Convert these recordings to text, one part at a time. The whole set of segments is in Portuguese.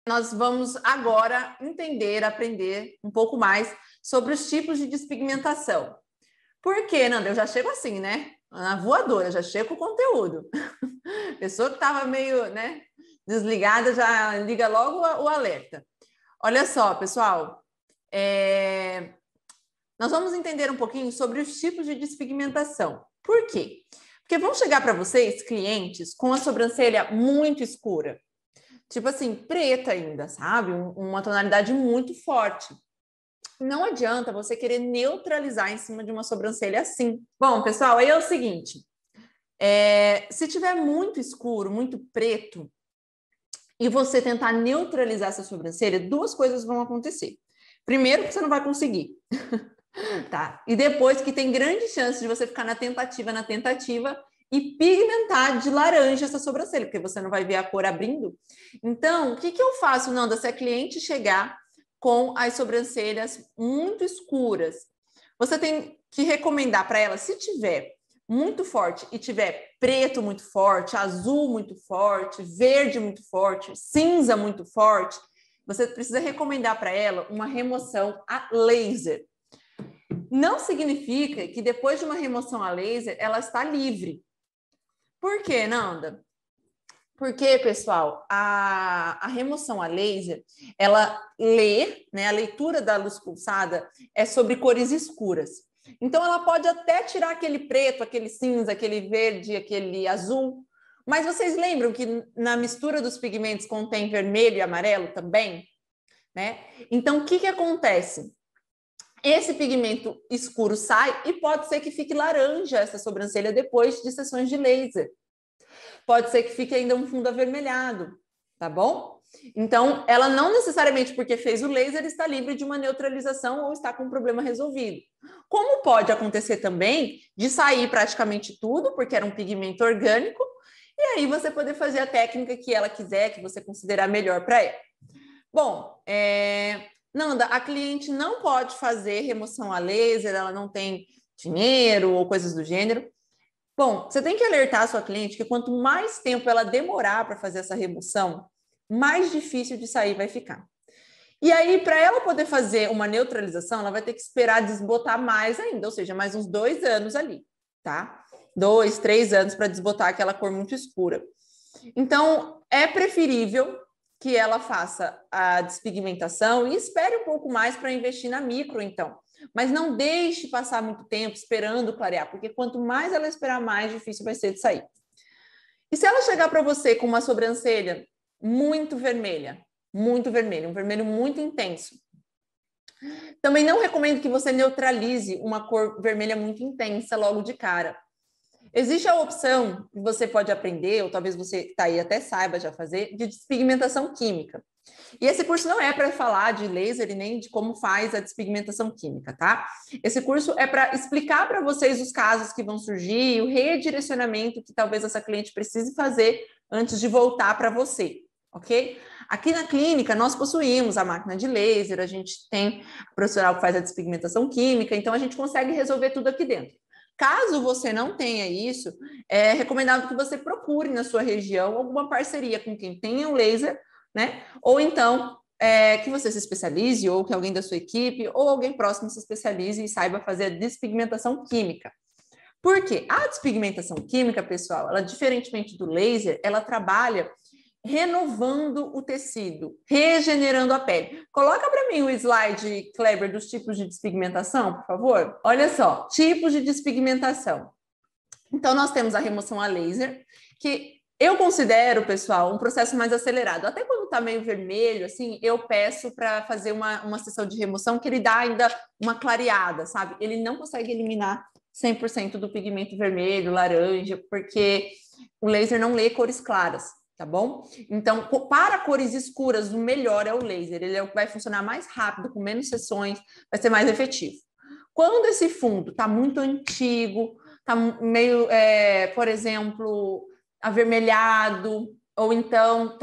Nós vamos agora entender, aprender um pouco mais sobre os tipos de despigmentação. Por quê, Nanda? Eu já chego assim, né? Na voadora, já chego com o conteúdo. Pessoa que estava meio, né, desligada já liga logo o alerta. Olha só, pessoal, nós vamos entender um pouquinho sobre os tipos de despigmentação. Por quê? Porque vão chegar para vocês clientes com a sobrancelha muito escura. Tipo assim, preta ainda, sabe? Uma tonalidade muito forte. Não adianta você querer neutralizar em cima de uma sobrancelha assim. Bom, pessoal, aí é o seguinte. Se tiver muito escuro, muito preto, e você tentar neutralizar essa sobrancelha, duas coisas vão acontecer. Primeiro, que você não vai conseguir. Tá? E depois que tem grande chance de você ficar na tentativa e pigmentar de laranja essa sobrancelha, porque você não vai ver a cor abrindo. Então, o que eu faço, Nanda, se a cliente chegar com as sobrancelhas muito escuras? Você tem que recomendar para ela, se tiver muito forte e tiver preto muito forte, azul muito forte, verde muito forte, cinza muito forte, você precisa recomendar para ela uma remoção a laser. Não significa que depois de uma remoção a laser, ela está livre. Por quê, Nanda? Porque, pessoal, a remoção a laser, ela lê, né, a leitura da luz pulsada é sobre cores escuras. Então, ela pode até tirar aquele preto, aquele cinza, aquele verde, aquele azul. Mas vocês lembram que na mistura dos pigmentos contém vermelho e amarelo também? Né? Então, o que acontece? Esse pigmento escuro sai e pode ser que fique laranja essa sobrancelha depois de sessões de laser. Pode ser que fique ainda um fundo avermelhado, tá bom? Então, ela não necessariamente porque fez o laser está livre de uma neutralização ou está com um problema resolvido. Como pode acontecer também de sair praticamente tudo, porque era um pigmento orgânico, e aí você poder fazer a técnica que ela quiser, que você considerar melhor para ela. Bom, Nanda, a cliente não pode fazer remoção a laser, ela não tem dinheiro ou coisas do gênero. Bom, você tem que alertar a sua cliente que quanto mais tempo ela demorar para fazer essa remoção, mais difícil de sair vai ficar. E aí, para ela poder fazer uma neutralização, ela vai ter que esperar desbotar mais ainda, ou seja, mais uns 2 anos ali, tá? 2, 3 anos para desbotar aquela cor muito escura. Então, é preferível que ela faça a despigmentação e espere um pouco mais para investir na micro, então. Mas não deixe passar muito tempo esperando clarear, porque quanto mais ela esperar, mais difícil vai ser de sair. E se ela chegar para você com uma sobrancelha muito vermelha, um vermelho muito intenso, também não recomendo que você neutralize uma cor vermelha muito intensa logo de cara. Existe a opção que você pode aprender, ou talvez você está aí até saiba já fazer, de despigmentação química. E esse curso não é para falar de laser e nem de como faz a despigmentação química, tá? Esse curso é para explicar para vocês os casos que vão surgir, o redirecionamento que talvez essa cliente precise fazer antes de voltar para você, ok? Aqui na clínica, nós possuímos a máquina de laser, a gente tem o profissional que faz a despigmentação química, então a gente consegue resolver tudo aqui dentro. Caso você não tenha isso, é recomendado que você procure na sua região alguma parceria com quem tenha um laser, né? Ou então que você se especialize, ou que alguém da sua equipe, ou alguém próximo se especialize e saiba fazer a despigmentação química. Por quê? A despigmentação química, pessoal, ela, diferentemente do laser, ela trabalha renovando o tecido, regenerando a pele. Coloca para mim o slide, Kleber, dos tipos de despigmentação, por favor. Olha só, tipos de despigmentação. Então, nós temos a remoção a laser, que eu considero, pessoal, um processo mais acelerado. Até quando está meio vermelho, assim, eu peço para fazer uma sessão de remoção que ele dá ainda uma clareada, sabe? Ele não consegue eliminar 100% do pigmento vermelho, laranja, porque o laser não lê cores claras. Tá bom? Então, para cores escuras, o melhor é o laser. Ele é o que vai funcionar mais rápido, com menos sessões, vai ser mais efetivo. Quando esse fundo está muito antigo, está meio, por exemplo, avermelhado, ou então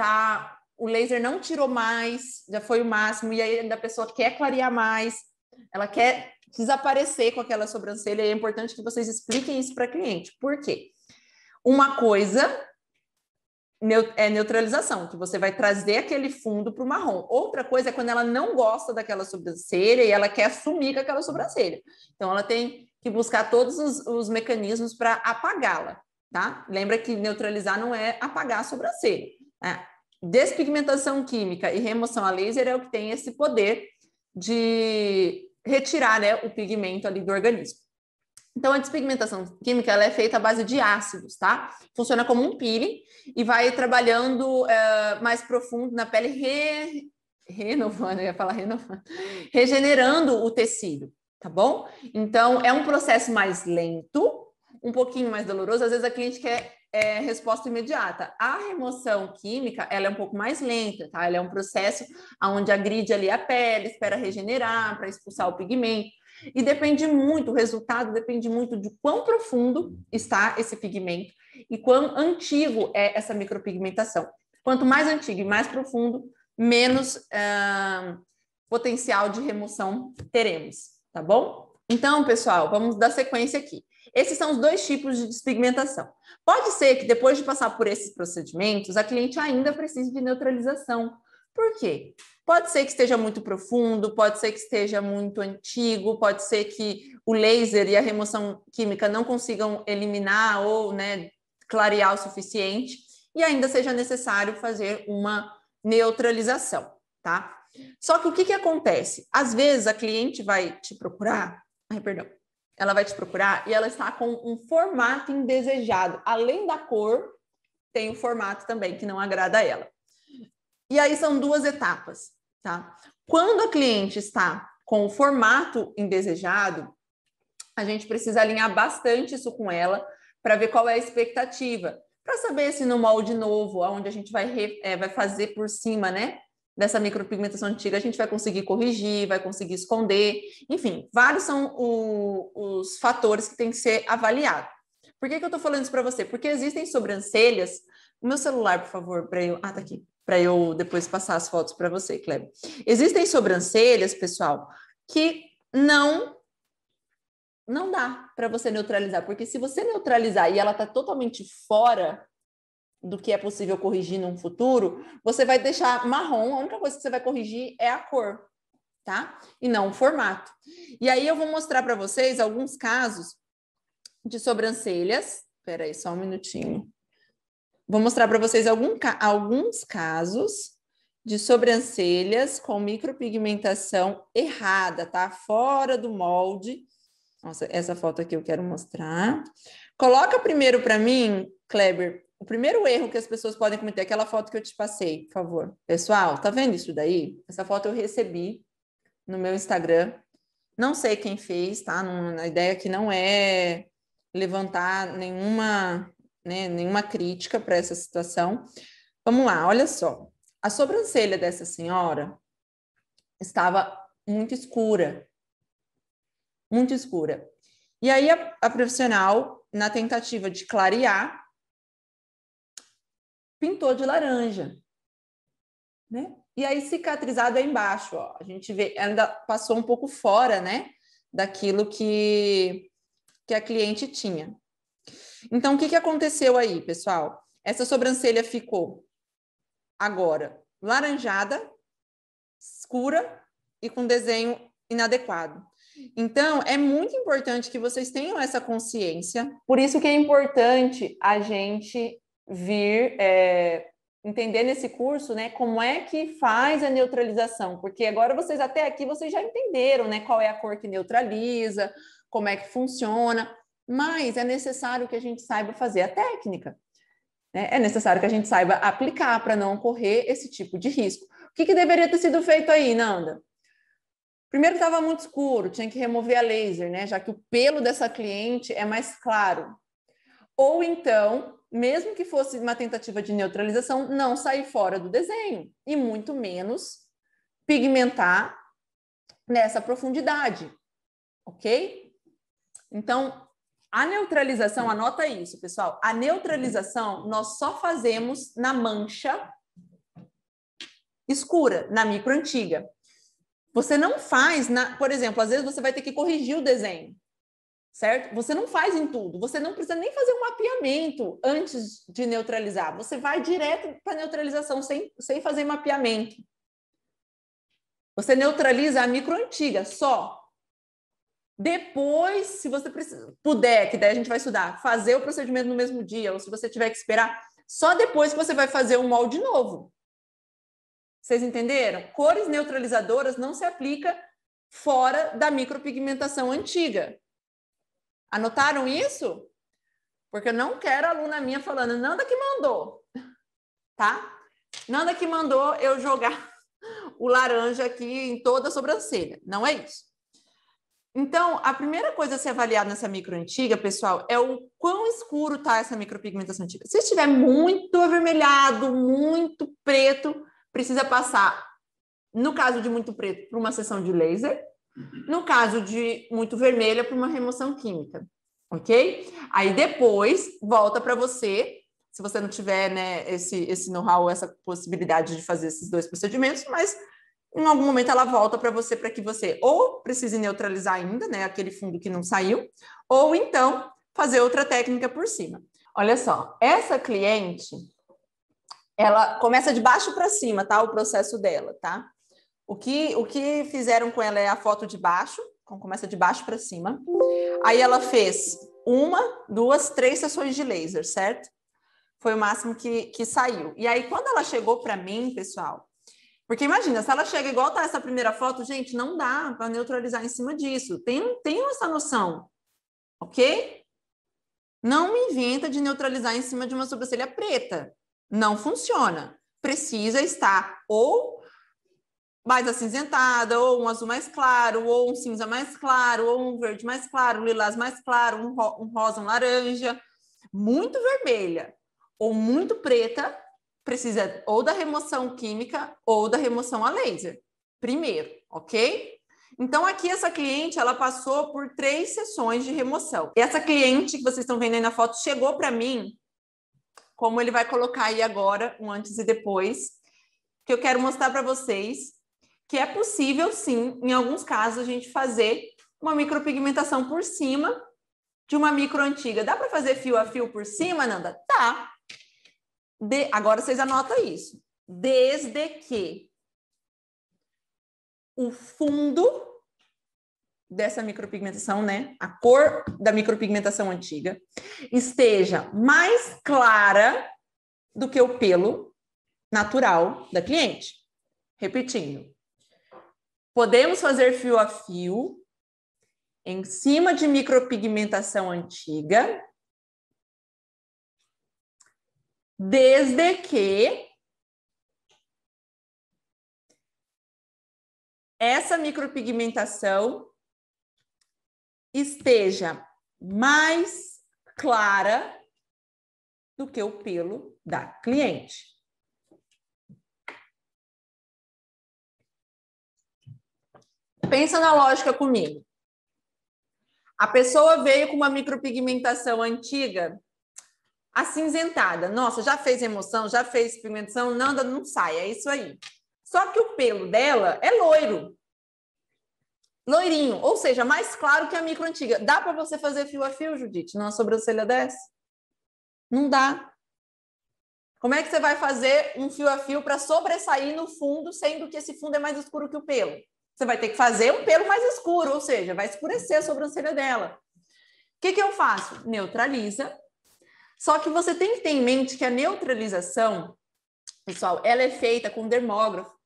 o laser não tirou mais, já foi o máximo, e aí a pessoa quer clarear mais, ela quer desaparecer com aquela sobrancelha, e é importante que vocês expliquem isso para a cliente. Por quê? Uma coisa neutralização, que você vai trazer aquele fundo para o marrom. Outra coisa é quando ela não gosta daquela sobrancelha e ela quer sumir com aquela sobrancelha. Então, ela tem que buscar todos os mecanismos para apagá-la, tá? Lembra que neutralizar não é apagar a sobrancelha, né? Despigmentação química e remoção a laser é o que tem esse poder de retirar, né, o pigmento ali do organismo. Então, a despigmentação química ela é feita à base de ácidos, tá? Funciona como um peeling e vai trabalhando mais profundo na pele, renovando, eu ia falar renovando, regenerando o tecido, tá bom? Então, é um processo mais lento, um pouquinho mais doloroso. Às vezes a cliente quer resposta imediata. A remoção química, ela é um pouco mais lenta, tá? Ela é um processo onde agride ali a pele, espera regenerar para expulsar o pigmento. E depende muito, o resultado depende muito de quão profundo está esse pigmento e quão antigo é essa micropigmentação. Quanto mais antigo e mais profundo, menos potencial de remoção teremos, tá bom? Então, pessoal, vamos dar sequência aqui. Esses são os dois tipos de despigmentação. Pode ser que depois de passar por esses procedimentos, a cliente ainda precise de neutralização. Por quê? Pode ser que esteja muito profundo, pode ser que esteja muito antigo, pode ser que o laser e a remoção química não consigam eliminar ou, né, clarear o suficiente e ainda seja necessário fazer uma neutralização, tá? Só que o que acontece? Às vezes a cliente vai te procurar, ela vai te procurar e ela está com um formato indesejado. Além da cor, tem o formato também que não agrada a ela. E aí são duas etapas, tá? Quando a cliente está com o formato indesejado, a gente precisa alinhar bastante isso com ela para ver qual é a expectativa, para saber se no molde novo, onde a gente vai fazer por cima, né, dessa micropigmentação antiga, a gente vai conseguir corrigir, vai conseguir esconder, enfim, vários são os fatores que tem que ser avaliados. Por que eu estou falando isso para você? Porque existem sobrancelhas. O meu celular, por favor, para eu... Ah, tá aqui. Para eu depois passar as fotos para você, Kleber. Existem sobrancelhas, pessoal, que não dá para você neutralizar, porque se você neutralizar e ela está totalmente fora do que é possível corrigir num futuro, você vai deixar marrom, a única coisa que você vai corrigir é a cor, tá? E não o formato. E aí eu vou mostrar para vocês alguns casos de sobrancelhas. Espera aí, só um minutinho. Vou mostrar para vocês alguns casos de sobrancelhas com micropigmentação errada, tá? Fora do molde. Nossa, essa foto aqui eu quero mostrar. Coloca primeiro para mim, Kleber, o primeiro erro que as pessoas podem cometer, aquela foto que eu te passei, por favor. Pessoal, tá vendo isso daí? Essa foto eu recebi no meu Instagram. Não sei quem fez, tá? A ideia aqui não é levantar nenhuma crítica para essa situação. Vamos lá, olha só. A sobrancelha dessa senhora estava muito escura. Muito escura. E aí a profissional, na tentativa de clarear, pintou de laranja, né? E aí cicatrizado aí embaixo, ó, a gente vê, ainda passou um pouco fora, né, daquilo que a cliente tinha. Então, o que aconteceu aí, pessoal? Essa sobrancelha ficou agora laranjada, escura e com desenho inadequado. Então, é muito importante que vocês tenham essa consciência. Por isso que é importante a gente vir entender nesse curso, né, como é que faz a neutralização. Porque agora vocês, até aqui, vocês já entenderam, né, qual é a cor que neutraliza, como é que funciona. Mas é necessário que a gente saiba fazer a técnica. Né? É necessário que a gente saiba aplicar para não correr esse tipo de risco. O que deveria ter sido feito aí, Nanda? Primeiro estava muito escuro, tinha que remover a laser, né? Já que o pelo dessa cliente é mais claro. Ou então, mesmo que fosse uma tentativa de neutralização, não sair fora do desenho e muito menos pigmentar nessa profundidade, ok? Então, a neutralização, anota isso, pessoal. A neutralização nós só fazemos na mancha escura, na micro antiga. Você não faz, por exemplo, às vezes você vai ter que corrigir o desenho. certo? Você não faz em tudo, você não precisa nem fazer um mapeamento antes de neutralizar, você vai direto para a neutralização sem fazer mapeamento. Você neutraliza a micro antiga só. Depois, se você puder, que daí a gente vai estudar, fazer o procedimento no mesmo dia, ou se você tiver que esperar, só depois que você vai fazer um molde novo. Vocês entenderam? Cores neutralizadoras não se aplica fora da micropigmentação antiga. Anotaram isso? Porque eu não quero aluna minha falando, Nanda que mandou, tá? Nanda que mandou eu jogar o laranja aqui em toda a sobrancelha. Não é isso. Então, a primeira coisa a ser avaliada nessa micro antiga, pessoal, é o quão escuro está essa micropigmentação antiga. Se estiver muito avermelhado, muito preto, precisa passar, no caso de muito preto, por uma sessão de laser. No caso de muito vermelha, por uma remoção química. Ok? Aí depois, volta para você, se você não tiver, né, esse know-how, essa possibilidade de fazer esses dois procedimentos, mas em algum momento ela volta para você que você ou precise neutralizar ainda, né, aquele fundo que não saiu, ou então fazer outra técnica por cima. Olha só, essa cliente, ela começa de baixo para cima, tá? O processo dela, tá? O que fizeram com ela é a foto de baixo, então começa de baixo para cima. Aí ela fez 1, 2, 3 sessões de laser, certo? Foi o máximo que saiu. E aí, quando ela chegou para mim, pessoal, porque imagina, se ela chega igual tá essa primeira foto, gente, não dá para neutralizar em cima disso. Tenham essa noção, ok? Não me inventa de neutralizar em cima de uma sobrancelha preta. Não funciona. Precisa estar ou mais acinzentada, ou um azul mais claro, ou um cinza mais claro, ou um verde mais claro, um lilás mais claro, um rosa, um laranja. Muito vermelha ou muito preta, precisa ou da remoção química ou da remoção a laser. Primeiro, ok? Então, aqui essa cliente, ela passou por 3 sessões de remoção. Essa cliente que vocês estão vendo aí na foto chegou para mim, como ele vai colocar aí agora, um antes e depois, que eu quero mostrar para vocês que é possível, sim, em alguns casos, a gente fazer uma micropigmentação por cima de uma micro antiga. Dá para fazer fio a fio por cima, Nanda? Tá. Agora vocês anotam isso. Desde que o fundo dessa micropigmentação, né, a cor da micropigmentação antiga, esteja mais clara do que o pelo natural da cliente. Repetindo. Podemos fazer fio a fio em cima de micropigmentação antiga, desde que essa micropigmentação esteja mais clara do que o pelo da cliente. Pensa na lógica comigo. A pessoa veio com uma micropigmentação antiga, acinzentada. Nossa, já fez remoção, já fez pigmentação, não sai, é isso aí. Só que o pelo dela é loiro. Loirinho, ou seja, mais claro que a micro antiga. Dá para você fazer fio a fio, Judite, numa sobrancelha dessa? Não dá. Como é que você vai fazer um fio a fio para sobressair no fundo, sendo que esse fundo é mais escuro que o pelo? Você vai ter que fazer um pelo mais escuro, ou seja, vai escurecer a sobrancelha dela. O que eu faço? Neutraliza. Só que você tem que ter em mente que a neutralização, pessoal, ela é feita com dermógrafo.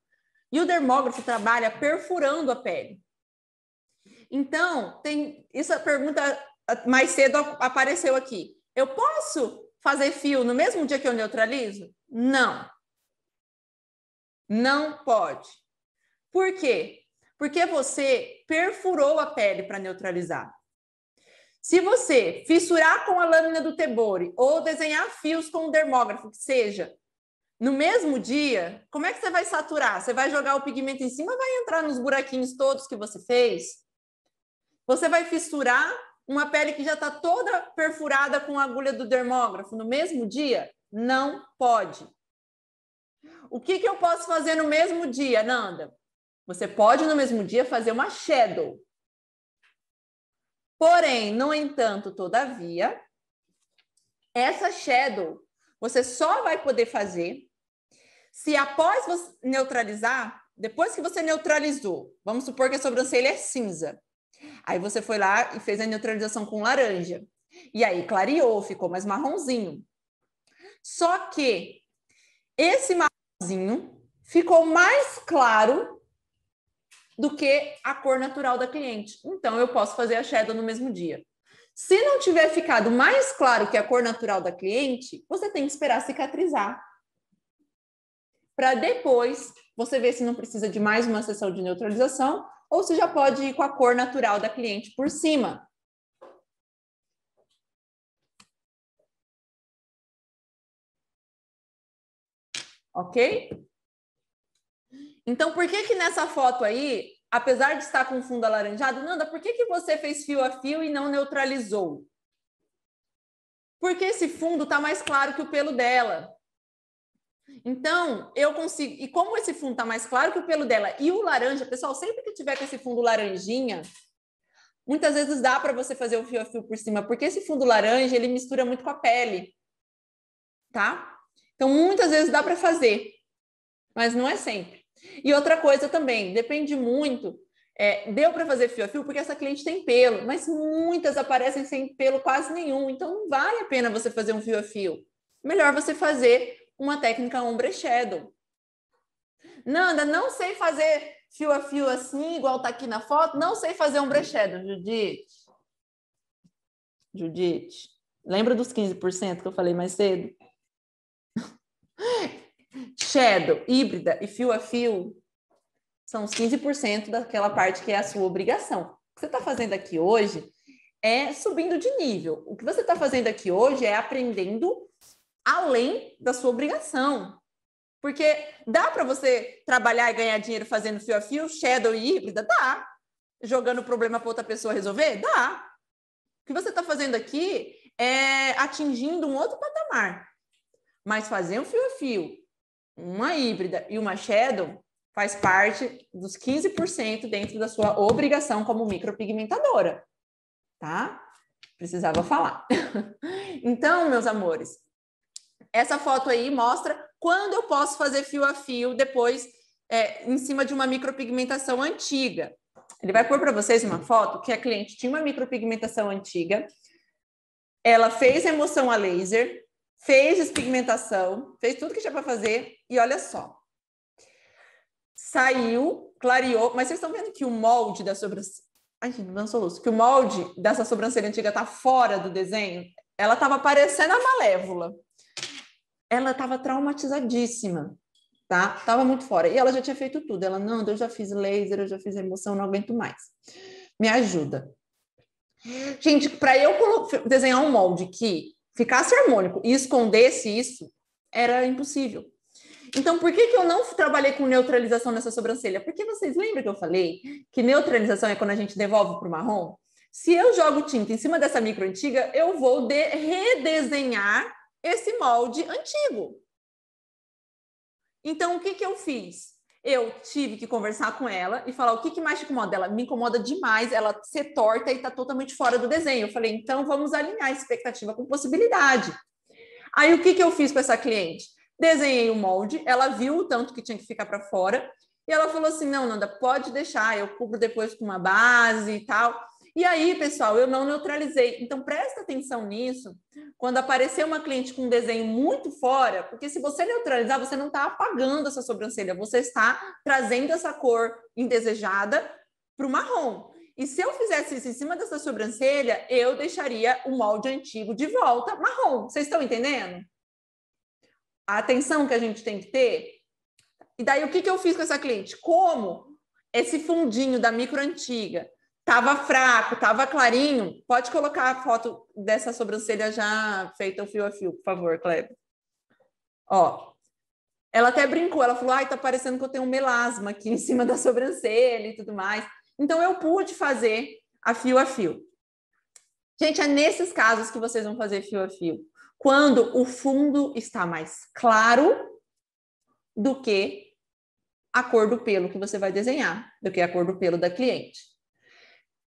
E o dermógrafo trabalha perfurando a pele. Então, essa pergunta mais cedo apareceu aqui. Eu posso fazer fio no mesmo dia que eu neutralizo? Não. Não pode. Por quê? Porque você perfurou a pele para neutralizar. Se você fissurar com a lâmina do Tebori ou desenhar fios com o dermógrafo, que seja, no mesmo dia, como é que você vai saturar? Você vai jogar o pigmento em cima, vai entrar nos buraquinhos todos que você fez? Você vai fissurar uma pele que já está toda perfurada com a agulha do dermógrafo no mesmo dia? Não pode. O que eu posso fazer no mesmo dia, Nanda? Você pode, no mesmo dia, fazer uma shadow. Porém, no entanto, todavia, essa shadow você só vai poder fazer se após você neutralizar, depois que você neutralizou, vamos supor que a sobrancelha é cinza. Aí você foi lá e fez a neutralização com laranja. E aí clareou, ficou mais marronzinho. Só que esse marronzinho ficou mais claro do que a cor natural da cliente. Então, eu posso fazer a shadow no mesmo dia. Se não tiver ficado mais claro que a cor natural da cliente, você tem que esperar cicatrizar. Para depois você ver se não precisa de mais uma sessão de neutralização ou se já pode ir com a cor natural da cliente por cima. Ok? Então, por que que nessa foto aí, apesar de estar com fundo alaranjado, Nanda, por que que você fez fio a fio e não neutralizou? Porque esse fundo está mais claro que o pelo dela. Então, eu consigo... E como esse fundo está mais claro que o pelo dela e o laranja, pessoal, sempre que tiver com esse fundo laranjinha, muitas vezes dá para você fazer o fio a fio por cima, porque esse fundo laranja, ele mistura muito com a pele, tá? Então, muitas vezes dá para fazer, mas não é sempre. E outra coisa também, depende muito, deu para fazer fio a fio porque essa cliente tem pelo, mas muitas aparecem sem pelo quase nenhum, então não vale a pena você fazer um fio a fio. Melhor você fazer uma técnica ombre shadow. Nanda, não sei fazer fio a fio assim, igual tá aqui na foto, não sei fazer ombre shadow, Judite. Judite, lembra dos 15% que eu falei mais cedo? Shadow, híbrida e fio a fio são os 15% daquela parte que é a sua obrigação. O que você está fazendo aqui hoje é subindo de nível. O que você está fazendo aqui hoje é aprendendo além da sua obrigação. Porque dá para você trabalhar e ganhar dinheiro fazendo fio a fio, shadow e híbrida? Dá. Jogando o problema para outra pessoa resolver? Dá. O que você está fazendo aqui é atingindo um outro patamar. Mas fazer um fio a fio, uma híbrida e uma shadow faz parte dos 15% dentro da sua obrigação como micropigmentadora, tá? Precisava falar. Então, meus amores, essa foto aí mostra quando eu posso fazer fio a fio depois em cima de uma micropigmentação antiga. Ele vai pôr para vocês uma foto que a cliente tinha uma micropigmentação antiga, ela fez remoção a laser, fez despigmentação, fez tudo que tinha para fazer e olha só. Saiu, clareou, mas vocês estão vendo que o molde da sobrancelha... Ai, gente, não sou luz. Que o molde dessa sobrancelha antiga está fora do desenho? Ela estava parecendo a Malévola. Ela estava traumatizadíssima, tá? Tava muito fora. E ela já tinha feito tudo. Ela, não, eu já fiz laser, eu já fiz remoção, não aguento mais. Me ajuda. Gente, para eu desenhar um molde que ficasse harmônico e escondesse isso, era impossível. Então, por que eu não trabalhei com neutralização nessa sobrancelha? Porque vocês lembram que eu falei que neutralização é quando a gente devolve para o marrom? Se eu jogo tinta em cima dessa micro antiga, eu vou redesenhar esse molde antigo. Então, o que eu fiz? Eu tive que conversar com ela e falar o que mais te incomoda. Ela me incomoda demais, ela ser torta e está totalmente fora do desenho. Eu falei, então vamos alinhar expectativa com possibilidade. Aí, o que eu fiz com essa cliente? Desenhei o molde, ela viu o tanto que tinha que ficar para fora e ela falou assim, não, Nanda, pode deixar, eu cubro depois com uma base e tal. E aí, pessoal, eu não neutralizei. Então, presta atenção nisso quando aparecer uma cliente com um desenho muito fora, porque se você neutralizar, você não está apagando essa sobrancelha, você está trazendo essa cor indesejada para o marrom. E se eu fizesse isso em cima dessa sobrancelha, eu deixaria o molde antigo de volta marrom. Vocês estão entendendo? A atenção que a gente tem que ter. E daí, o que eu fiz com essa cliente? Como esse fundinho da micro antiga estava fraco, estava clarinho, pode colocar a foto dessa sobrancelha já feita o fio a fio, por favor, Kleber. Ó, ela até brincou, ela falou, ai, tá parecendo que eu tenho um melasma aqui em cima da sobrancelha e tudo mais. Então, eu pude fazer a fio. Gente, é nesses casos que vocês vão fazer fio a fio. Quando o fundo está mais claro do que a cor do pelo que você vai desenhar, do que a cor do pelo da cliente.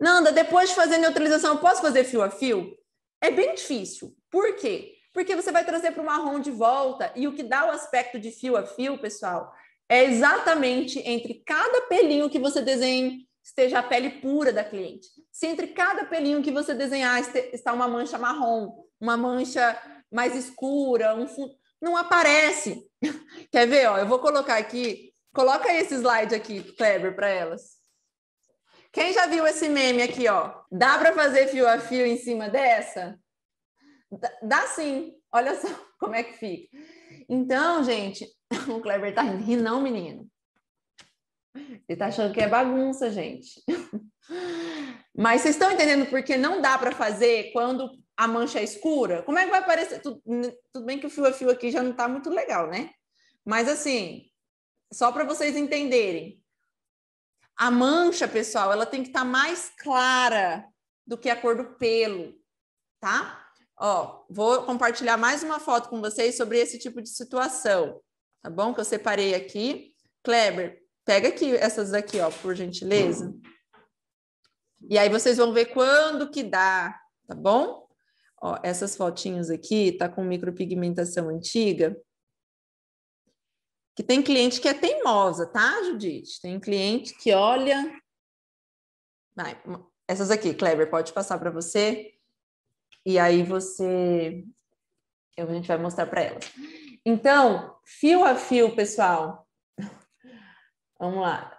Nanda, depois de fazer neutralização, eu posso fazer fio a fio? É bem difícil. Por quê? Porque você vai trazer para o marrom de volta e o que dá o aspecto de fio a fio, pessoal, é exatamente entre cada pelinho que você desenhe esteja a pele pura da cliente. Se entre cada pelinho que você desenhar está uma mancha marrom, uma mancha mais escura, não aparece. Quer ver? Ó, eu vou colocar aqui, coloca esse slide aqui, Kleber, para elas. Quem já viu esse meme aqui, ó? Dá para fazer fio a fio em cima dessa? Dá sim. Olha só como é que fica. Então, gente, o Kleber tá rindo, não, menino. Ele tá achando que é bagunça, gente. Mas vocês estão entendendo por que não dá para fazer quando a mancha é escura? Como é que vai aparecer? Tudo bem que o fio a fio aqui já não tá muito legal, né? Mas assim, só para vocês entenderem. A mancha, pessoal, ela tem que estar mais clara do que a cor do pelo, tá? Ó, vou compartilhar mais uma foto com vocês sobre esse tipo de situação, tá bom? Que eu separei aqui. Kleber, pega aqui essas daqui, ó, por gentileza. E aí vocês vão ver quando que dá, tá bom? Ó, essas fotinhos aqui tá com micropigmentação antiga. Que tem cliente que é teimosa, tá, Judite? Tem cliente que olha... Vai, essas aqui, Kleber, pode passar para você. E aí a gente vai mostrar para elas. Então, fio a fio, pessoal. Vamos lá.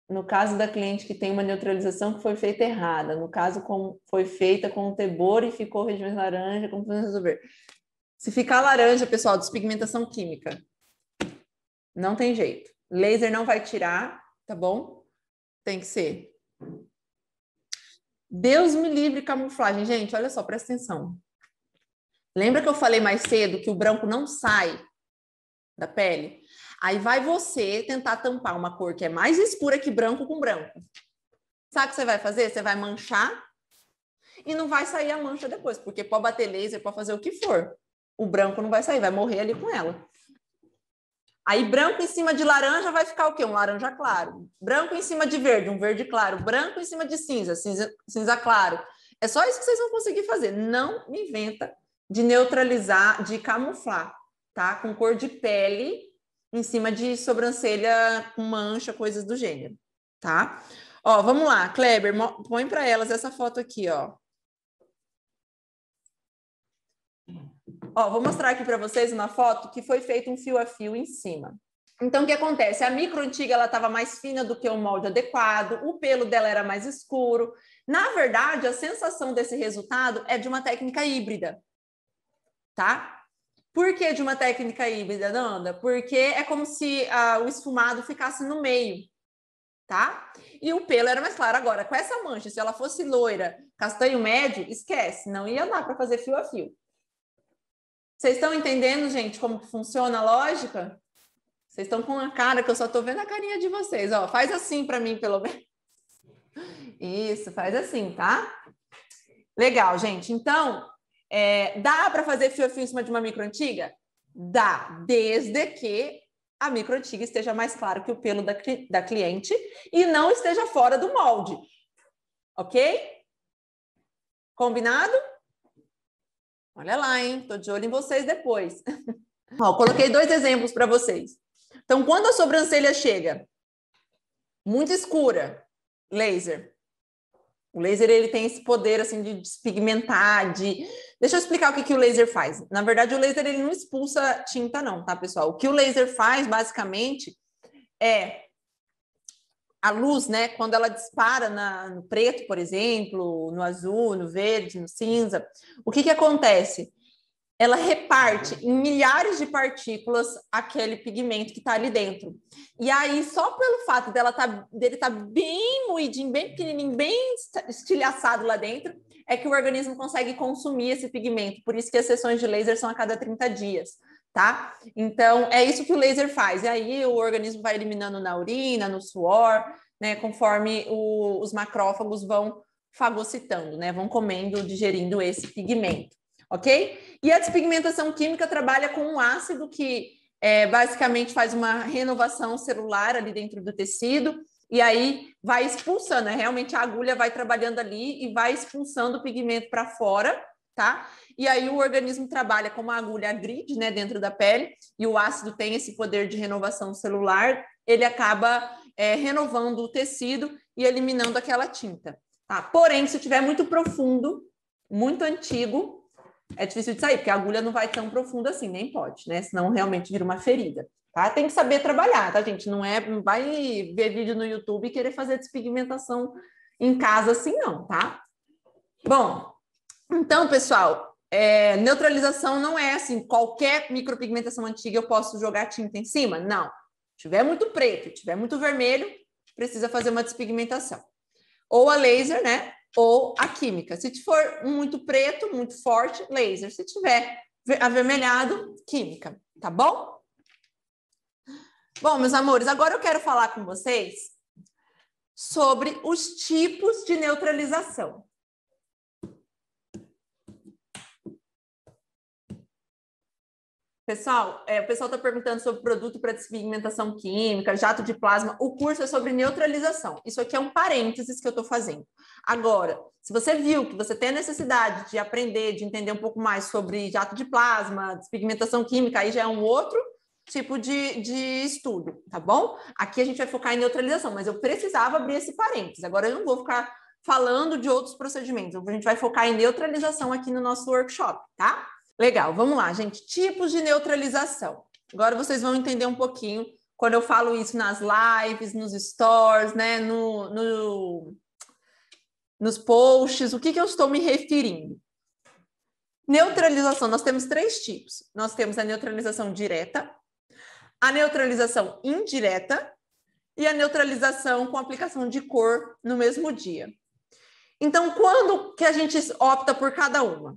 No caso da cliente que tem uma neutralização que foi feita errada, no caso foi feita com o tebor e ficou regime laranja, como podemos resolver? Se ficar laranja, pessoal, despigmentação química. Não tem jeito. Laser não vai tirar, tá bom? Tem que ser. Deus me livre camuflagem. Gente, olha só, presta atenção. Lembra que eu falei mais cedo que o branco não sai da pele? Aí vai você tentar tampar uma cor que é mais escura que branco com branco. Sabe o que você vai fazer? Você vai manchar e não vai sair a mancha depois, porque pode bater laser, pode fazer o que for. O branco não vai sair, vai morrer ali com ela. Aí branco em cima de laranja vai ficar o quê? Um laranja claro. Branco em cima de verde, um verde claro. Branco em cima de cinza, cinza claro. É só isso que vocês vão conseguir fazer. Não me inventa de neutralizar, de camuflar, tá? Com cor de pele em cima de sobrancelha com mancha, coisas do gênero, tá? Ó, vamos lá, Kleber, põe para elas essa foto aqui, ó. Ó, vou mostrar aqui para vocês uma foto que foi feito um fio a fio em cima. Então, o que acontece? A micro antiga ela estava mais fina do que o molde adequado, o pelo dela era mais escuro. Na verdade, a sensação desse resultado é de uma técnica híbrida, tá? Por que de uma técnica híbrida, Nanda? Porque é como se o esfumado ficasse no meio, tá? E o pelo era mais claro. Agora, com essa mancha, se ela fosse loira, castanho médio, esquece, não ia dar para fazer fio a fio. Vocês estão entendendo, gente, como que funciona a lógica? Vocês estão com a cara que eu só estou vendo a carinha de vocês. Ó, faz assim para mim, pelo menos. Isso, faz assim, tá? Legal, gente. Então, dá para fazer fio a fio em cima de uma micro antiga? Dá, desde que a micro antiga esteja mais claro que o pelo da cliente e não esteja fora do molde. Ok? Combinado? Olha lá, hein? Tô de olho em vocês depois. Ó, coloquei 2 exemplos para vocês. Então, quando a sobrancelha chega muito escura, laser. O laser ele tem esse poder assim de despigmentar, Deixa eu explicar o que o laser faz. Na verdade, o laser ele não expulsa tinta não, tá, pessoal? O que o laser faz, basicamente, é a luz, né? Quando ela dispara no preto, por exemplo, no azul, no verde, no cinza, o que acontece? Ela reparte em milhares de partículas aquele pigmento que está ali dentro. E aí, só pelo fato dele tá bem moidinho, bem pequenininho, bem estilhaçado lá dentro, é que o organismo consegue consumir esse pigmento. Por isso que as sessões de laser são a cada 30 dias, tá? Então, é isso que o laser faz. E aí, o organismo vai eliminando na urina, no suor, né? Conforme os macrófagos vão fagocitando, né? Vão comendo, digerindo esse pigmento. Ok? E a despigmentação química trabalha com um ácido que basicamente faz uma renovação celular ali dentro do tecido e aí vai expulsando, né? Realmente a agulha vai trabalhando ali e vai expulsando o pigmento para fora, tá? E aí o organismo trabalha como a agulha agride, né, dentro da pele, e o ácido tem esse poder de renovação celular, ele acaba renovando o tecido e eliminando aquela tinta, tá? Porém, se tiver muito profundo, muito antigo, é difícil de sair, porque a agulha não vai tão profunda assim, nem pode, né? Senão realmente vira uma ferida. Tá? Tem que saber trabalhar, tá, gente? Não vai ver vídeo no YouTube e querer fazer despigmentação em casa assim, não, tá? Bom, então, pessoal, neutralização não é assim, qualquer micropigmentação antiga eu posso jogar tinta em cima? Não. Se tiver muito preto, tiver muito vermelho, precisa fazer uma despigmentação. Ou a laser, né? Ou a química. Se for muito preto, muito forte, laser. Se tiver avermelhado, química, tá bom? Bom, meus amores, agora eu quero falar com vocês sobre os tipos de neutralização. Pessoal, o pessoal está perguntando sobre produto para despigmentação química, jato de plasma. O curso é sobre neutralização. Isso aqui é um parênteses que eu estou fazendo. Agora, se você viu que você tem a necessidade de aprender, de entender um pouco mais sobre jato de plasma, despigmentação química, aí já é um outro tipo de estudo, tá bom? Aqui a gente vai focar em neutralização, mas eu precisava abrir esse parênteses. Agora eu não vou ficar falando de outros procedimentos. A gente vai focar em neutralização aqui no nosso workshop, tá? Legal, vamos lá, gente. Tipos de neutralização. Agora vocês vão entender um pouquinho quando eu falo isso nas lives, nos stories, né? Nos posts, o que eu estou me referindo? Neutralização, nós temos 3 tipos. Nós temos a neutralização direta, a neutralização indireta e a neutralização com aplicação de cor no mesmo dia. Então, quando que a gente opta por cada uma?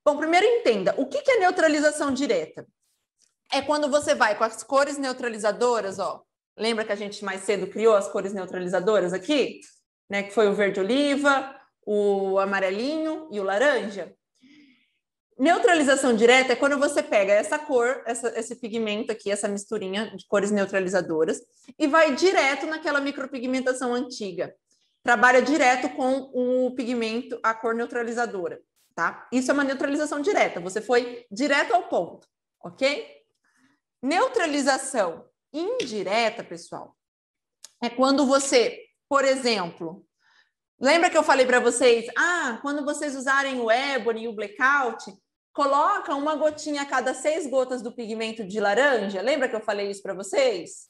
Bom, primeiro entenda, o que é neutralização direta? É quando você vai com as cores neutralizadoras, ó. Lembra que a gente mais cedo criou as cores neutralizadoras aqui? Né, que foi o verde oliva, o amarelinho e o laranja. Neutralização direta é quando você pega essa cor, esse pigmento aqui, essa misturinha de cores neutralizadoras, e vai direto naquela micropigmentação antiga. Trabalha direto com o pigmento, a cor neutralizadora, tá? Isso é uma neutralização direta, você foi direto ao ponto, ok? Neutralização indireta, pessoal, é quando você, por exemplo, lembra que eu falei para vocês, quando vocês usarem o Ebony e o Blackout, coloca uma gotinha a cada 6 gotas do pigmento de laranja. Lembra que eu falei isso para vocês?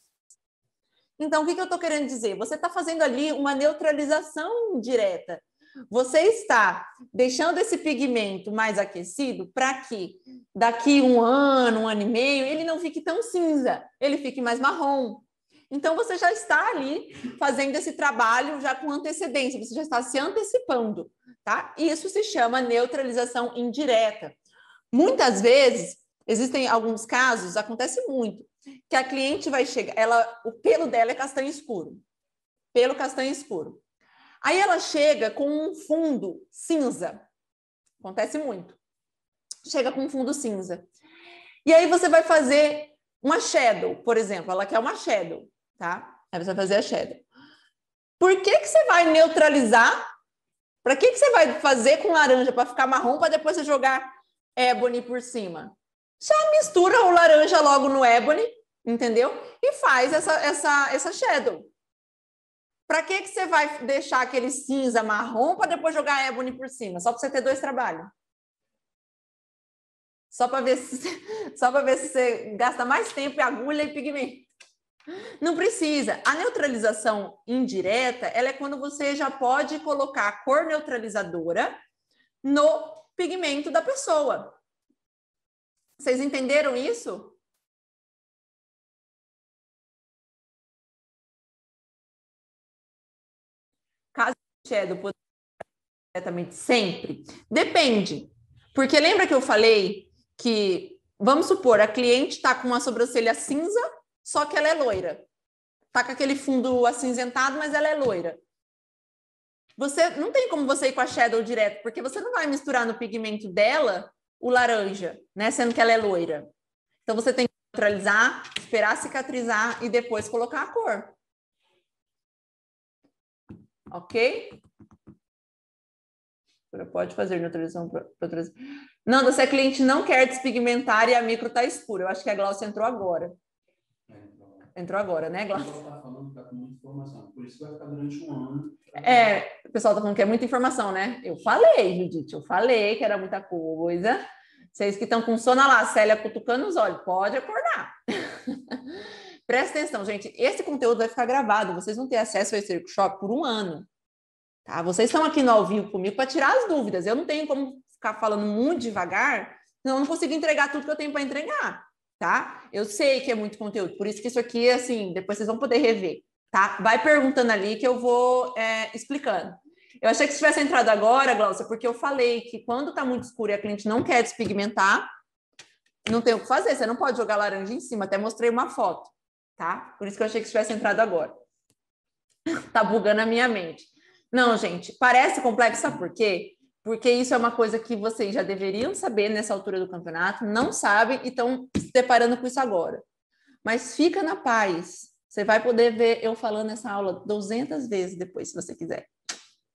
Então, o que eu estou querendo dizer? Você está fazendo ali uma neutralização direta. Você está deixando esse pigmento mais aquecido para que daqui um ano e meio, ele não fique tão cinza, ele fique mais marrom. Então, você já está ali fazendo esse trabalho já com antecedência, você já está se antecipando, tá? Isso se chama neutralização indireta. Muitas vezes, existem alguns casos, acontece muito, que a cliente vai chegar, o pelo dela é castanho escuro, pelo castanho escuro. Aí ela chega com um fundo cinza, acontece muito, chega com um fundo cinza. E aí você vai fazer uma shadow, por exemplo, ela quer uma shadow, tá? Aí você vai fazer a shadow. Por que você vai neutralizar? Para que você vai fazer com laranja para ficar marrom para depois você jogar Ebony por cima? Já mistura o laranja logo no Ebony, entendeu? E faz essa shadow. Para que você vai deixar aquele cinza marrom para depois jogar Ebony por cima? Só para você ter 2 trabalhos. Só para ver se você gasta mais tempo, agulha e pigmento. Não precisa. A neutralização indireta, ela é quando você já pode colocar a cor neutralizadora no pigmento da pessoa. Vocês entenderam isso? Caso o shadow poder diretamente sempre, depende. Porque lembra que eu falei que, vamos supor, a cliente está com uma sobrancelha cinza, só que ela é loira. Está com aquele fundo acinzentado, mas ela é loira. Você não tem como você ir com a shadow direto, porque você não vai misturar no pigmento dela o laranja, né? Sendo que ela é loira. Então você tem que neutralizar, esperar cicatrizar e depois colocar a cor. ok? Pode fazer neutralização. Nanda, se a cliente não quer despigmentar e a micro está escura, eu acho que a Glaucia entrou agora. Entrou agora, né, Glaucia? O pessoal está falando que está com muita informação, por isso que vai ficar durante um ano. O pessoal está falando que é muita informação, né? Eu falei, Judite, eu falei que era muita coisa. Vocês que estão com sono lá, Célia cutucando os olhos, pode acordar. Presta atenção, gente, esse conteúdo vai ficar gravado, vocês vão ter acesso a esse workshop por um ano. Tá? Vocês estão aqui no ao vivo comigo para tirar as dúvidas. Eu não tenho como ficar falando muito devagar, senão eu não consigo entregar tudo que eu tenho para entregar, tá? Eu sei que é muito conteúdo, por isso que isso aqui, assim, depois vocês vão poder rever, tá? Vai perguntando ali que eu vou explicando. Eu achei que se tivesse entrado agora, Glaucia, porque eu falei que quando tá muito escuro e a cliente não quer despigmentar, não tem o que fazer, você não pode jogar laranja em cima, até mostrei uma foto, tá? Por isso que eu achei que se tivesse entrado agora. Tá bugando a minha mente. Não, gente, parece complexo, sabe por quê? Porque isso é uma coisa que vocês já deveriam saber nessa altura do campeonato, não sabem e estão se deparando com isso agora. Mas fica na paz. Você vai poder ver eu falando essa aula 200 vezes depois, se você quiser.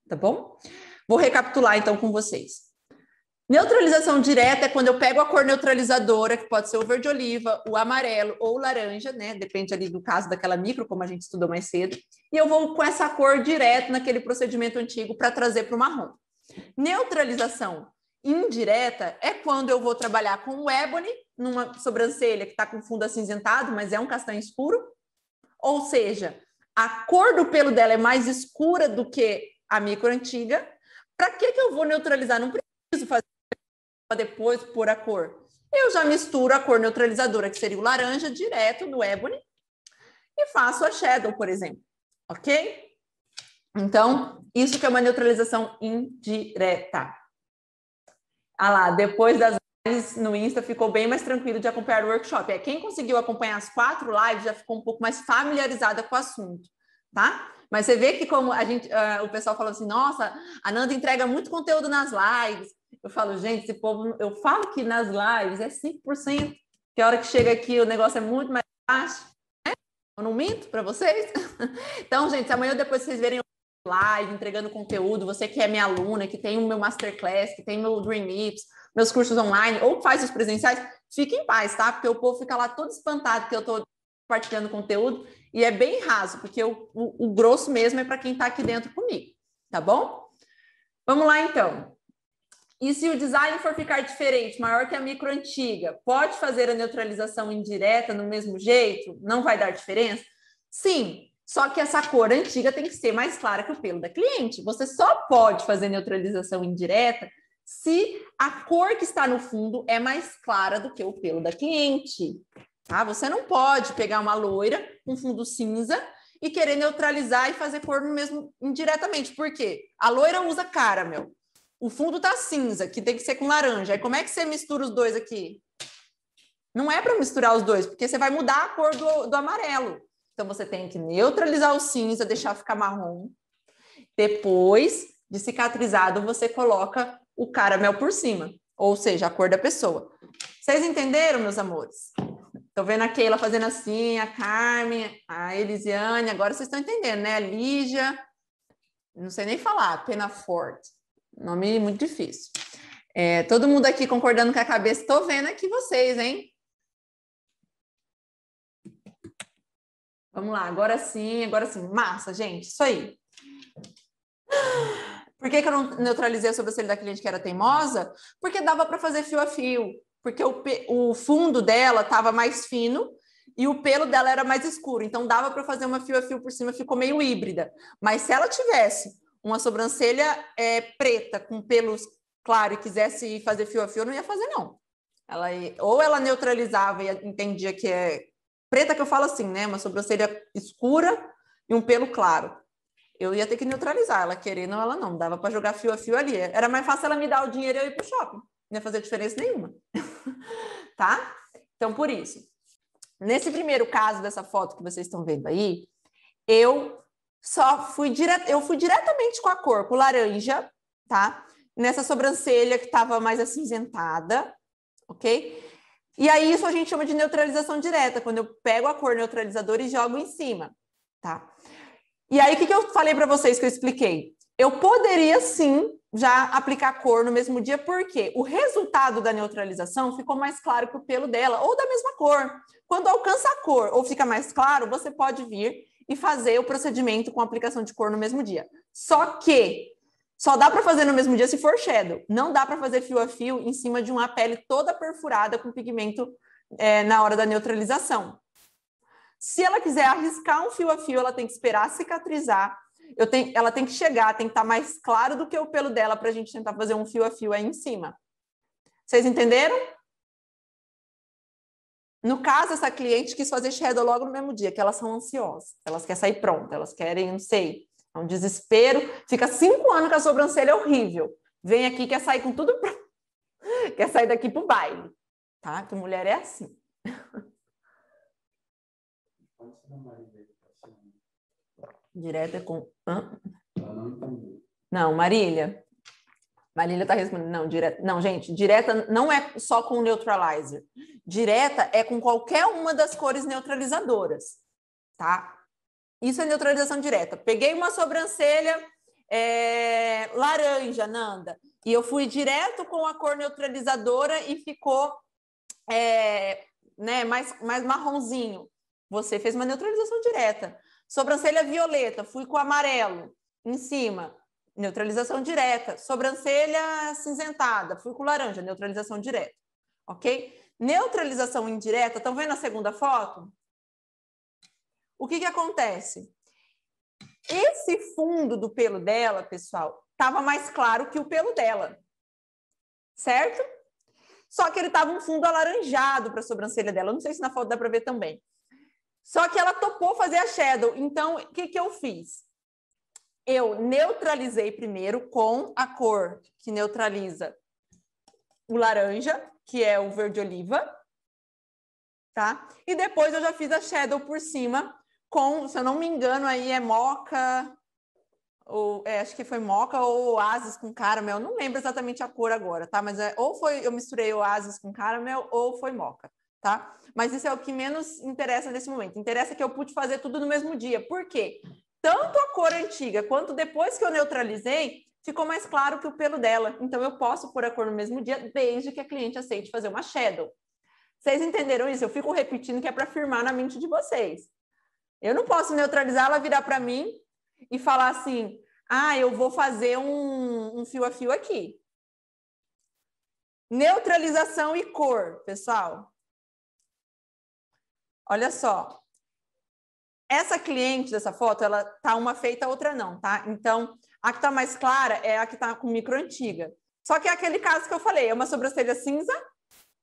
Tá bom? Vou recapitular, então, com vocês. Neutralização direta é quando eu pego a cor neutralizadora, que pode ser o verde oliva, o amarelo ou o laranja, né? Depende ali do caso daquela micro, como a gente estudou mais cedo. E eu vou com essa cor direto naquele procedimento antigo para trazer para o marrom. Neutralização indireta é quando eu vou trabalhar com o ébano numa sobrancelha que está com fundo acinzentado, mas é um castanho escuro. Ou seja, a cor do pelo dela é mais escura do que a micro antiga. Para que eu vou neutralizar? Não preciso fazer depois pôr a cor. Eu já misturo a cor neutralizadora, que seria o laranja, direto no ébano e faço a shadow, por exemplo. Ok? Então, isso que é uma neutralização indireta. Ah lá, depois das lives no Insta ficou bem mais tranquilo de acompanhar o workshop. Quem conseguiu acompanhar as 4 lives já ficou um pouco mais familiarizada com o assunto, tá? Mas você vê que como o pessoal falou assim, nossa, a Nanda entrega muito conteúdo nas lives. Eu falo, gente, esse povo, eu falo que nas lives é 5%, que a hora que chega aqui o negócio é muito mais baixo, né? Eu não minto para vocês? Então, gente, amanhã ou depois vocês verem live, entregando conteúdo, você que é minha aluna, que tem o meu Masterclass, que tem meu Dream Lips, meus cursos online, ou faz os presenciais, fique em paz, tá? Porque o povo fica lá todo espantado que eu tô compartilhando conteúdo, e é bem raso, porque o grosso mesmo é para quem tá aqui dentro comigo, tá bom? Vamos lá, então. E se o design for ficar diferente, maior que a micro antiga, pode fazer a neutralização indireta no mesmo jeito? Não vai dar diferença? Sim, só que essa cor antiga tem que ser mais clara que o pelo da cliente. Você só pode fazer neutralização indireta se a cor que está no fundo é mais clara do que o pelo da cliente. Tá? Você não pode pegar uma loira com fundo cinza e querer neutralizar e fazer cor no mesmo indiretamente. Por quê? A loira usa caramel. O fundo tá cinza, que tem que ser com laranja. Aí como é que você mistura os dois aqui? Não é para misturar os dois, porque você vai mudar a cor do amarelo. Então, você tem que neutralizar o cinza, deixar ficar marrom. Depois de cicatrizado, você coloca o caramel por cima, ou seja, a cor da pessoa. Vocês entenderam, meus amores? Tô vendo a Keila fazendo assim, a Carmen, a Elisiane, agora vocês estão entendendo, né? A Lígia, não sei nem falar, Penafort, nome muito difícil. Todo mundo aqui concordando com a cabeça, tô vendo aqui vocês, hein? Vamos lá, agora sim, massa, gente, isso aí. Por que eu não neutralizei a sobrancelha da cliente que era teimosa? Porque dava para fazer fio a fio, porque o fundo dela estava mais fino e o pelo dela era mais escuro, então dava para fazer uma fio a fio por cima, ficou meio híbrida. Mas se ela tivesse uma sobrancelha preta com pelos claros e quisesse fazer fio a fio, não ia fazer, não. Ou ela neutralizava e entendia que preta, que eu falo assim, né? Uma sobrancelha escura e um pelo claro. Eu ia ter que neutralizar, ela querendo ou ela não. Dava para jogar fio a fio ali. Era mais fácil ela me dar o dinheiro e eu ir pro shopping. Não ia fazer diferença nenhuma. Tá? Então, por isso. Nesse primeiro caso dessa foto que vocês estão vendo aí, eu fui diretamente com a cor, com laranja, tá? Nessa sobrancelha que estava mais acinzentada, ok? E aí isso a gente chama de neutralização direta, quando eu pego a cor neutralizadora e jogo em cima, tá? E aí, o que eu falei para vocês que eu expliquei? Eu poderia, sim, já aplicar cor no mesmo dia, porque o resultado da neutralização ficou mais claro que o pelo dela, ou da mesma cor. Quando alcança a cor ou fica mais claro, você pode vir e fazer o procedimento com aplicação de cor no mesmo dia. Só que só dá para fazer no mesmo dia se for shadow. Não dá para fazer fio a fio em cima de uma pele toda perfurada com pigmento na hora da neutralização. Se ela quiser arriscar um fio a fio, ela tem que esperar cicatrizar. Ela tem que chegar, tem que estar mais claro do que o pelo dela para a gente tentar fazer um fio a fio aí em cima. Vocês entenderam? No caso, essa cliente quis fazer shadow logo no mesmo dia, que elas são ansiosas. Elas querem sair pronta, elas querem, não sei, é um desespero. Fica 5 anos com a sobrancelha horrível. Vem aqui, quer sair com tudo pronto. Quer sair daqui pro baile. Tá? Que mulher é assim. Direta com... Não, Marília. Marília tá respondendo. Não, direta... Não, gente, direta não é só com neutralizer. Direta é com qualquer uma das cores neutralizadoras, tá? Isso é neutralização direta. Peguei uma sobrancelha laranja, Nanda, e eu fui direto com a cor neutralizadora e ficou mais marronzinho. Você fez uma neutralização direta. Sobrancelha violeta, fui com amarelo em cima, neutralização direta. Sobrancelha cinzentada, fui com laranja, neutralização direta. Ok? Neutralização indireta, estão vendo a segunda foto? O que acontece? Esse fundo do pelo dela, pessoal, estava mais claro que o pelo dela. Certo? Só que ele estava um fundo alaranjado para a sobrancelha dela. Não sei se na foto dá para ver também. Só que ela topou fazer a shadow. Então, o que eu fiz? Eu neutralizei primeiro com a cor que neutraliza o laranja, que é o verde oliva, tá? E depois eu já fiz a shadow por cima com, se eu não me engano, aí é moca, ou acho que foi moca ou oásis com caramel. Não lembro exatamente a cor agora, tá? Mas ou foi eu misturei oásis com caramel ou foi moca. Tá? Mas isso é o que menos interessa nesse momento. Interessa que eu pude fazer tudo no mesmo dia. Por quê? Tanto a cor antiga quanto depois que eu neutralizei, ficou mais claro que o pelo dela. Então, eu posso pôr a cor no mesmo dia, desde que a cliente aceite fazer uma shadow. Vocês entenderam isso? Eu fico repetindo que é para firmar na mente de vocês. Eu não posso neutralizar, ela virar para mim e falar assim, eu vou fazer um fio a fio aqui. Neutralização e cor, pessoal. Olha só, essa cliente dessa foto, ela tá uma feita, a outra não, tá? Então, a que tá mais clara é a que tá com micro antiga. Só que é aquele caso que eu falei, é uma sobrancelha cinza,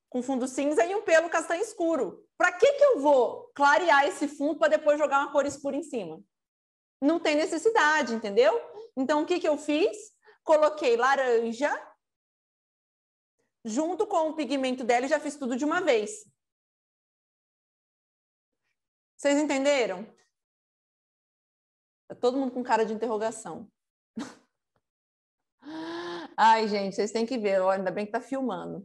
com fundo cinza e um pelo castanho escuro. Para que eu vou clarear esse fundo para depois jogar uma cor escura em cima? Não tem necessidade, entendeu? Então, o que eu fiz? Coloquei laranja junto com o pigmento dela e já fiz tudo de uma vez. Vocês entenderam? Tá todo mundo com cara de interrogação. Ai, gente, vocês têm que ver. Olha, ainda bem que tá filmando.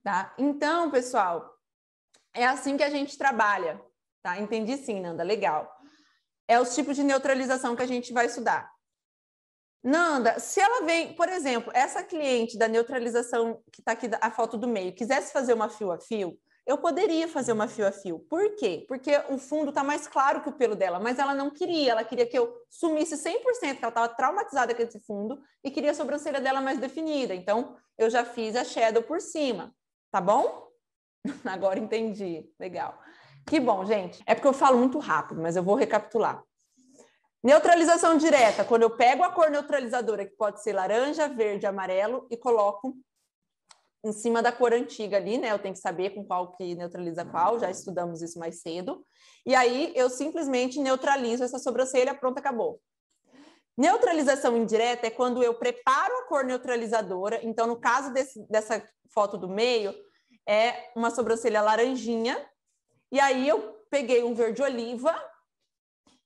Tá? Então, pessoal, é assim que a gente trabalha. Tá? Entendi sim, Nanda. Legal. É os tipos de neutralização que a gente vai estudar. Nanda, se ela vem, por exemplo, essa cliente da neutralização que está aqui a foto do meio, quisesse fazer uma fio a fio, eu poderia fazer uma fio a fio. Por quê? Porque o fundo está mais claro que o pelo dela, mas ela não queria. Ela queria que eu sumisse 100%, que ela estava traumatizada com esse fundo e queria a sobrancelha dela mais definida. Então, eu já fiz a shadow por cima. Tá bom? Agora entendi. Legal. Que bom, gente. É porque eu falo muito rápido, mas eu vou recapitular. Neutralização direta, quando eu pego a cor neutralizadora, que pode ser laranja, verde, amarelo, e coloco em cima da cor antiga ali, né? Eu tenho que saber com qual que neutraliza qual, já estudamos isso mais cedo. E aí, eu simplesmente neutralizo essa sobrancelha, pronto, acabou. Neutralização indireta é quando eu preparo a cor neutralizadora. Então, no caso dessa foto do meio, é uma sobrancelha laranjinha. E aí, eu peguei um verde oliva,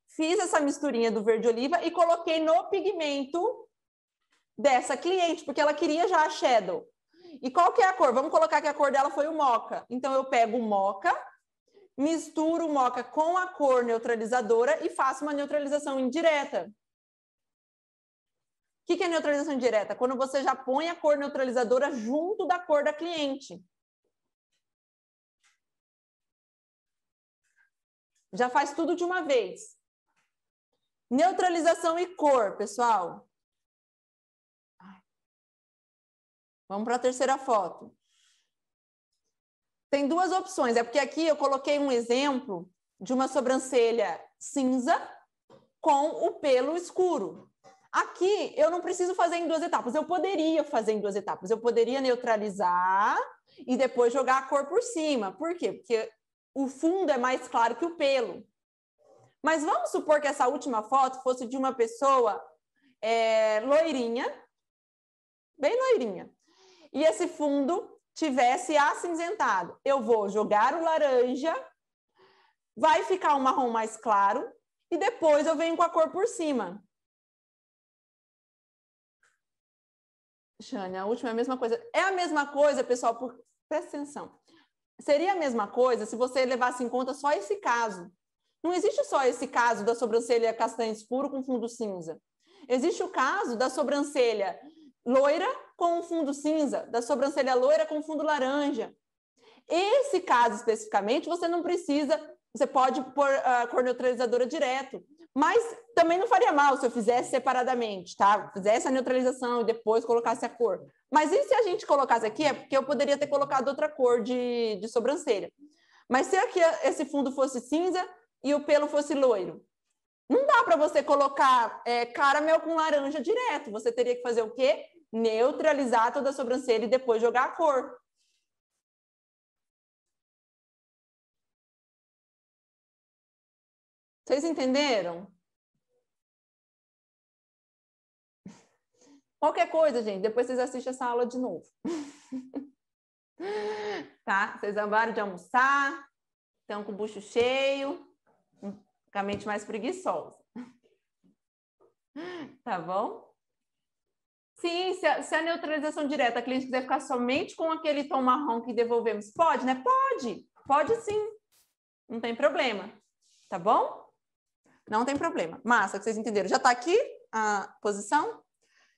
fiz essa misturinha do verde oliva e coloquei no pigmento dessa cliente, porque ela queria já a shadow. E qual que é a cor? Vamos colocar que a cor dela foi o moca. Então, eu pego o moca, misturo o Moca com a cor neutralizadora e faço uma neutralização indireta. O que é neutralização indireta? Quando você já põe a cor neutralizadora junto da cor da cliente. Já faz tudo de uma vez. Neutralização e cor, pessoal. Vamos para a terceira foto. Tem duas opções. É porque aqui eu coloquei um exemplo de uma sobrancelha cinza com o pelo escuro. Aqui eu não preciso fazer em 2 etapas. Eu poderia fazer em 2 etapas. Eu poderia neutralizar e depois jogar a cor por cima. Por quê? Porque o fundo é mais claro que o pelo. Mas vamos supor que essa última foto fosse de uma pessoa loirinha, bem loirinha, e esse fundo tivesse acinzentado. Eu vou jogar o laranja, vai ficar um marrom mais claro, e depois eu venho com a cor por cima. Jane, a última é a mesma coisa. É a mesma coisa, pessoal, presta atenção. Seria a mesma coisa se você levasse em conta só esse caso. Não existe só esse caso da sobrancelha castanho escuro com fundo cinza. Existe o caso da sobrancelha loira com fundo cinza, da sobrancelha loira com fundo laranja. Esse caso especificamente, você não precisa, você pode pôr a cor neutralizadora direto, mas também não faria mal se eu fizesse separadamente, tá? Fizesse a neutralização e depois colocasse a cor. Mas e se a gente colocasse aqui, é porque eu poderia ter colocado outra cor de sobrancelha. Mas se aqui esse fundo fosse cinza e o pelo fosse loiro, não dá para você colocar caramel com laranja direto. Você teria que fazer o quê? Neutralizar toda a sobrancelha e depois jogar a cor. Vocês entenderam? Qualquer coisa, gente, depois vocês assistem essa aula de novo. Tá? Vocês acabaram de almoçar, estão com o bucho cheio, com a mente mais preguiçosa. Tá bom? Sim, se a neutralização direta, a cliente quiser ficar somente com aquele tom marrom que devolvemos, pode, né? Pode sim. Não tem problema. Tá bom? Não tem problema. Massa, que vocês entenderam. Já tá aqui a posição?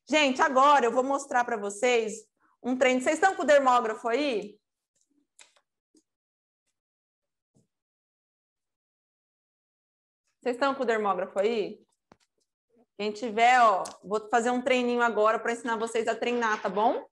Gente, agora eu vou mostrar para vocês um treino. Vocês estão com o dermógrafo aí? Vocês estão com o dermógrafo aí? Quem tiver, ó, vou fazer um treininho agora para ensinar vocês a treinar, tá bom?